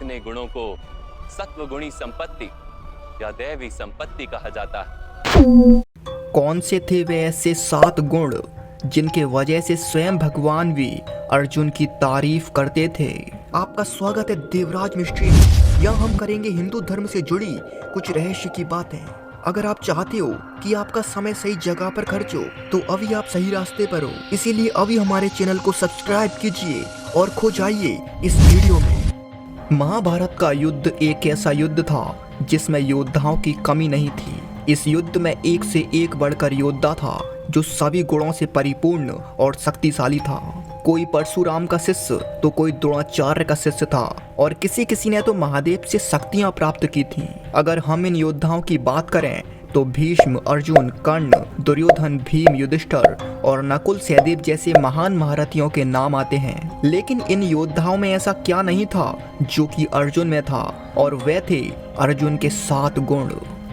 इतने गुणों को सत्वगुणी संपत्ति या दैवी संपत्ति कहा जाता है। कौन से थे वे ऐसे 7 गुण जिनके वजह से स्वयं भगवान भी अर्जुन की तारीफ करते थे? आपका स्वागत है देवराज मिस्ट्री। यहाँ हम करेंगे हिंदू धर्म से जुड़ी कुछ रहस्य की बातें। अगर आप चाहते हो कि आपका समय सही जगह पर खर्च हो तो अभी आप सही रास्ते पर हो। इसीलिए अभी हमारे चैनल को सब्सक्राइब कीजिए और खो जाइए इस वीडियो में। महाभारत का युद्ध एक ऐसा युद्ध था जिसमें योद्धाओं की कमी नहीं थी। इस युद्ध में एक से एक बढ़कर योद्धा था जो सभी गुणों से परिपूर्ण और शक्तिशाली था। कोई परशुराम का शिष्य तो कोई द्रोणाचार्य का शिष्य था और किसी ने तो महादेव से शक्तियां प्राप्त की थी। अगर हम इन योद्धाओं की बात करें तो भीष्म, अर्जुन, कर्ण, दुर्योधन, भीम, युधिष्ठिर और नकुल, सहदेव जैसे महान महारथियों के नाम आते हैं। लेकिन इन योद्धाओं में ऐसा क्या नहीं था जो कि अर्जुन में था, और वे थे अर्जुन के 7 गुण।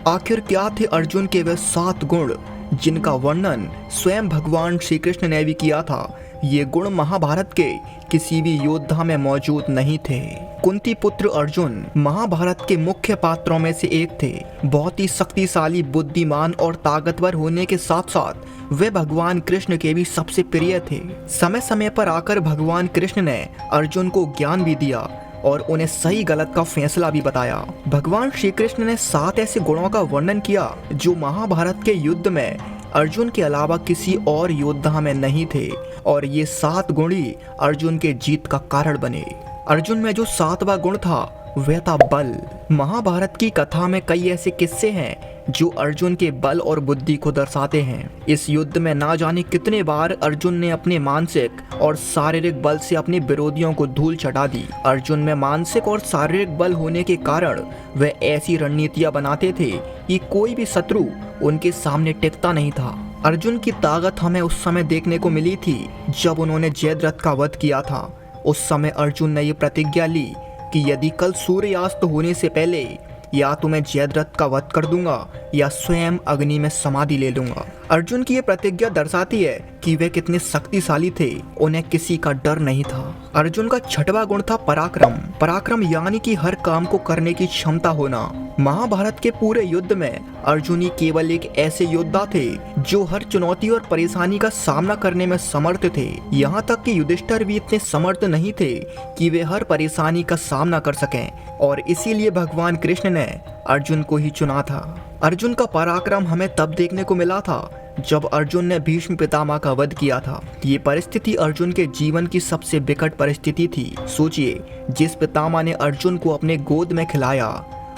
आखिर क्या थे अर्जुन के वे 7 गुण जिनका वर्णन स्वयं भगवान श्री कृष्ण ने भी किया था? ये गुण महाभारत के किसी भी योद्धा में मौजूद नहीं थे। कुंती पुत्र अर्जुन महाभारत के मुख्य पात्रों में से एक थे। बहुत ही शक्तिशाली, बुद्धिमान और ताकतवर होने के साथ साथ वे भगवान कृष्ण के भी सबसे प्रिय थे। समय समय पर आकर भगवान कृष्ण ने अर्जुन को ज्ञान भी दिया और उन्हें सही गलत का फैसला भी बताया। भगवान श्री कृष्ण ने 7 ऐसे गुणों का वर्णन किया जो महाभारत के युद्ध में अर्जुन के अलावा किसी और योद्धा में नहीं थे, और ये 7 गुण ही अर्जुन के जीत का कारण बने। अर्जुन में जो 7वां गुण था वह था बल। महाभारत की कथा में कई ऐसे किस्से हैं जो अर्जुन के बल और बुद्धि को दर्शाते हैं। इस युद्ध में ना जाने कितने बार अर्जुन ने अपने मानसिक और शारीरिक बल से अपने विरोधियों को धूल चटा दी। अर्जुन में मानसिक और शारीरिक बल होने के कारण वे ऐसी रणनीतियां बनाते थे कि कोई भी शत्रु उनके सामने टिकता नहीं था। अर्जुन की ताकत हमें उस समय देखने को मिली थी जब उन्होंने जयद्रथ का वध किया था। उस समय अर्जुन ने ये प्रतिज्ञा ली कि यदि कल सूर्यास्त होने से पहले या तो मैं जयद्रथ का वध कर दूंगा या स्वयं अग्नि में समाधि ले लूंगा। अर्जुन की यह प्रतिज्ञा दर्शाती है कि वे कितने शक्तिशाली थे, उन्हें किसी का डर नहीं था। अर्जुन का 6वां गुण था पराक्रम। पराक्रम यानी कि हर काम को करने की क्षमता होना। महाभारत के पूरे युद्ध में अर्जुन ही केवल एक ऐसे योद्धा थे जो हर चुनौती और परेशानी का सामना करने में समर्थ थे। यहाँ तक कि युधिष्ठिर भी इतने समर्थ नहीं थे कि वे हर परेशानी का सामना कर सकें, और इसीलिए भगवान कृष्ण ने अर्जुन को ही चुना था। अर्जुन का पराक्रम हमें तब देखने को मिला था जब अर्जुन ने भीष्म पितामह का वध किया था। ये परिस्थिति अर्जुन के जीवन की सबसे विकट परिस्थिति थी। सोचिए, जिस पितामह ने अर्जुन को अपने गोद में खिलाया,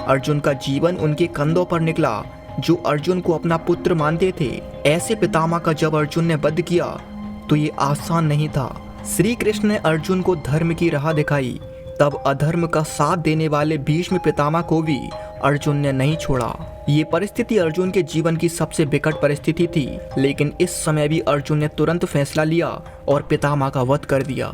अर्जुन का जीवन उनके कंधों पर निकला, जो अर्जुन को अपना पुत्र मानते थे, ऐसे पितामह का जब अर्जुन ने वध किया तो ये आसान नहीं था। श्री कृष्ण ने अर्जुन को धर्म की राह दिखाई, तब अधर्म का साथ देने वाले भीष्म पितामह को भी अर्जुन ने नहीं छोड़ा। ये परिस्थिति अर्जुन के जीवन की सबसे विकट परिस्थिति थी, लेकिन इस समय भी अर्जुन ने तुरंत फैसला लिया और पितामह का वध कर दिया।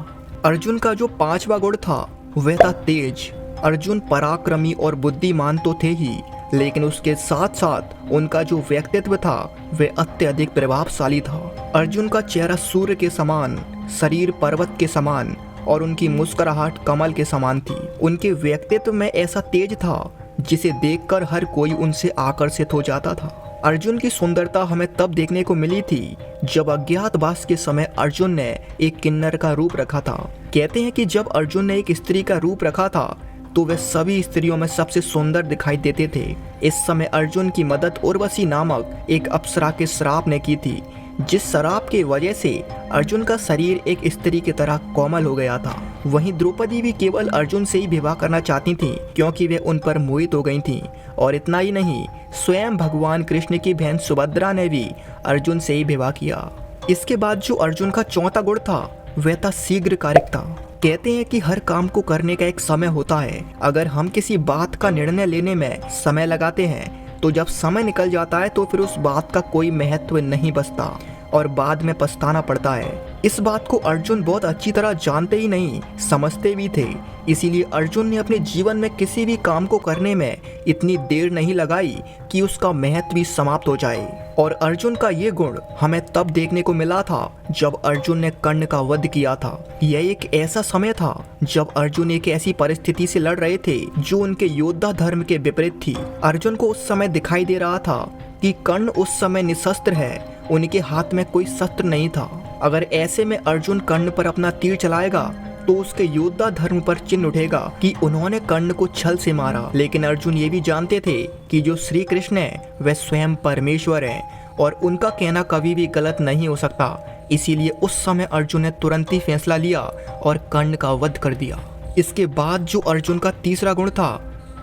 अर्जुन का जो 5वां गुण था वह था तेज। अर्जुन पराक्रमी और बुद्धिमान तो थे ही, लेकिन उसके साथ साथ उनका जो व्यक्तित्व था वह अत्यधिक प्रभावशाली था। अर्जुन का चेहरा सूर्य के समान, शरीर पर्वत के समान और उनकी मुस्कुराहट कमल के समान थी। उनके व्यक्तित्व में ऐसा तेज था जिसे देखकर हर कोई उनसे आकर्षित हो जाता था। अर्जुन की सुंदरता हमें तब देखने को मिली थी जब अज्ञातवास के समय अर्जुन ने एक किन्नर का रूप रखा था। कहते हैं कि जब अर्जुन ने एक स्त्री का रूप रखा था तो वे सभी स्त्रियों में सबसे सुंदर दिखाई देते थे। इस समय अर्जुन की मदद उर्वशी नामक एक अप्सरा के श्राप ने की थी, जिस शराब की वजह से अर्जुन का शरीर एक स्त्री की तरह कोमल हो गया था। वहीं द्रौपदी भी केवल अर्जुन से ही विवाह करना चाहती थी क्योंकि वे उन पर मोहित हो गई थीं। और इतना ही नहीं, स्वयं भगवान कृष्ण की बहन सुभद्रा ने भी अर्जुन से ही विवाह किया। इसके बाद जो अर्जुन का 4वां गुण था वह था शीघ्रकारिता। कहते हैं कि हर काम को करने का एक समय होता है। अगर हम किसी बात का निर्णय लेने में समय लगाते हैं तो जब समय निकल जाता है तो फिर उस बात का कोई महत्व नहीं बचता। और बाद में पछताना पड़ता है। इस बात को अर्जुन बहुत अच्छी तरह जानते ही नहीं, समझते भी थे। इसीलिए अर्जुन ने अपने जीवन में किसी भी काम को करने में इतनी देर नहीं लगाई कि उसका महत्व भी समाप्त हो जाए। और अर्जुन का ये गुण हमें तब देखने को मिला था जब अर्जुन ने कर्ण का वध किया था। यह एक ऐसा समय था जब अर्जुन एक ऐसी परिस्थिति से लड़ रहे थे जो उनके योद्धा धर्म के विपरीत थी। अर्जुन को उस समय दिखाई दे रहा था कि कर्ण उस समय निशस्त्र है, उनके हाथ में कोई शस्त्र नहीं था। अगर ऐसे में अर्जुन कर्ण पर अपना तीर चलाएगा तो उसके योद्धा धर्म पर चिन्ह उठेगा कि उन्होंने कर्ण को छल से मारा। लेकिन अर्जुन ये भी जानते थे कि जो श्री कृष्ण है वह स्वयं परमेश्वर है और उनका कहना कभी भी गलत नहीं हो सकता। इसीलिए उस समय अर्जुन ने तुरंत ही फैसला लिया और कर्ण का वध कर दिया। इसके बाद जो अर्जुन का तीसरा गुण था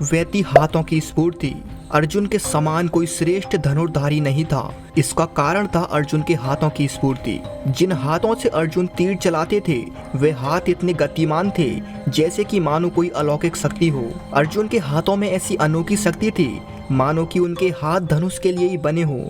वह थी हाथों की स्फूर्ति। अर्जुन के समान कोई श्रेष्ठ धनुर्धारी नहीं था। इसका कारण था अर्जुन के हाथों की स्फूर्ति। जिन हाथों से अर्जुन तीर चलाते थे वे हाथ इतने गतिमान थे जैसे कि मानो कोई अलौकिक शक्ति हो। अर्जुन के हाथों में ऐसी अनोखी शक्ति थी मानो कि उनके हाथ धनुष के लिए ही बने हों।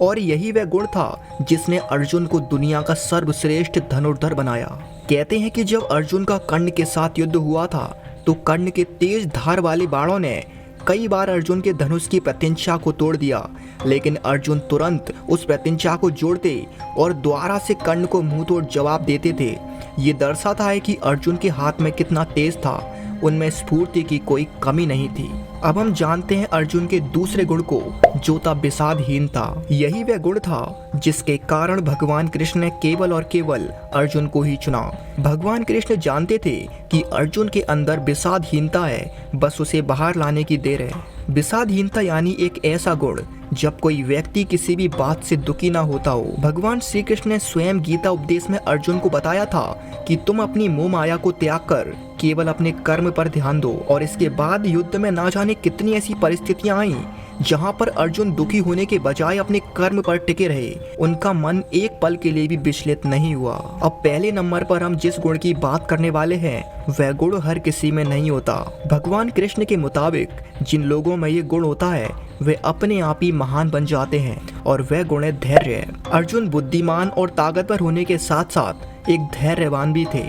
और यही वह गुण था जिसने अर्जुन को दुनिया का सर्वश्रेष्ठ धनुर्धर बनाया। कहते हैं कि जब अर्जुन का कर्ण के साथ युद्ध हुआ था तो कर्ण के तेज धार वाले बाणों ने कई बार अर्जुन के धनुष की प्रतिष्ठा को तोड़ दिया, लेकिन अर्जुन तुरंत उस प्रतिष्ठा को जोड़ते और दोबारा से कर्ण को मुंह तोड़ जवाब देते थे। ये दर्शाता है कि अर्जुन के हाथ में कितना तेज था, उनमें स्फूर्ति की कोई कमी नहीं थी। अब हम जानते हैं अर्जुन के दूसरे गुण को, जो था विषादहीनता। यही वह गुण था जिसके कारण भगवान कृष्ण ने केवल और केवल अर्जुन को ही चुना। भगवान कृष्ण जानते थे कि अर्जुन के अंदर विषादहीनता है, बस उसे बाहर लाने की देर है। विषादहीनता यानी एक ऐसा गुण जब कोई व्यक्ति किसी भी बात से दुखी ना होता हो। भगवान श्री कृष्ण ने स्वयं गीता उपदेश में अर्जुन को बताया था कि तुम अपनी मोह माया को त्याग कर केवल अपने कर्म पर ध्यान दो। और इसके बाद युद्ध में ना जाने कितनी ऐसी परिस्थितियां आई जहां पर अर्जुन दुखी होने के बजाय अपने कर्म पर टिके रहे। उनका मन एक पल के लिए भी विचलित नहीं हुआ। अब पहले नंबर पर हम जिस गुण की बात करने वाले हैं वह गुण हर किसी में नहीं होता। भगवान कृष्ण के मुताबिक जिन लोगों में ये गुण होता है वे अपने आप ही महान बन जाते हैं और वह गुण है धैर्य। अर्जुन बुद्धिमान और ताकतवर होने के साथ साथ एक धैर्यवान भी थे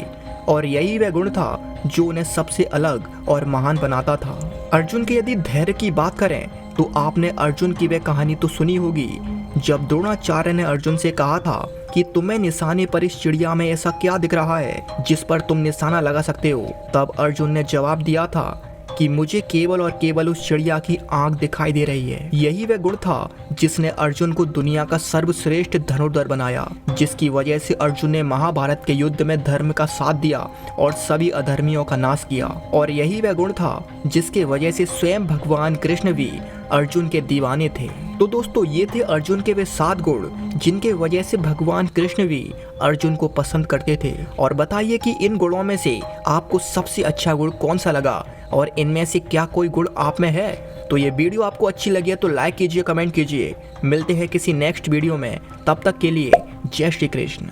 और यही वह गुण था जो उन्हें सबसे अलग और महान बनाता था। अर्जुन के यदि धैर्य की बात करें तो आपने अर्जुन की वह कहानी तो सुनी होगी जब द्रोणाचार्य ने अर्जुन से कहा था कि तुम्हें निशाने पर इस चिड़िया में ऐसा क्या दिख रहा है जिस पर तुम निशाना लगा सकते हो। तब अर्जुन ने जवाब दिया था कि मुझे केवल और केवल उस चिड़िया की आंख दिखाई दे रही है। यही वह गुण था जिसने अर्जुन को दुनिया का सर्वश्रेष्ठ धनुर्धर बनाया, जिसकी वजह से अर्जुन ने महाभारत के युद्ध में धर्म का साथ दिया और सभी अधर्मियों का नाश किया। और यही वह गुण था जिसके वजह से स्वयं भगवान कृष्ण भी अर्जुन के दीवाने थे। तो दोस्तों ये थे अर्जुन के वे 7 गुण जिनके वजह से भगवान कृष्ण भी अर्जुन को पसंद करते थे। और बताइए कि इन गुणों में से आपको सबसे अच्छा गुण कौन सा लगा और इनमें से क्या कोई गुण आप में है। तो ये वीडियो आपको अच्छी लगी है तो लाइक कीजिए, कमेंट कीजिए। मिलते हैं किसी नेक्स्ट वीडियो में, तब तक के लिए जय श्री कृष्ण।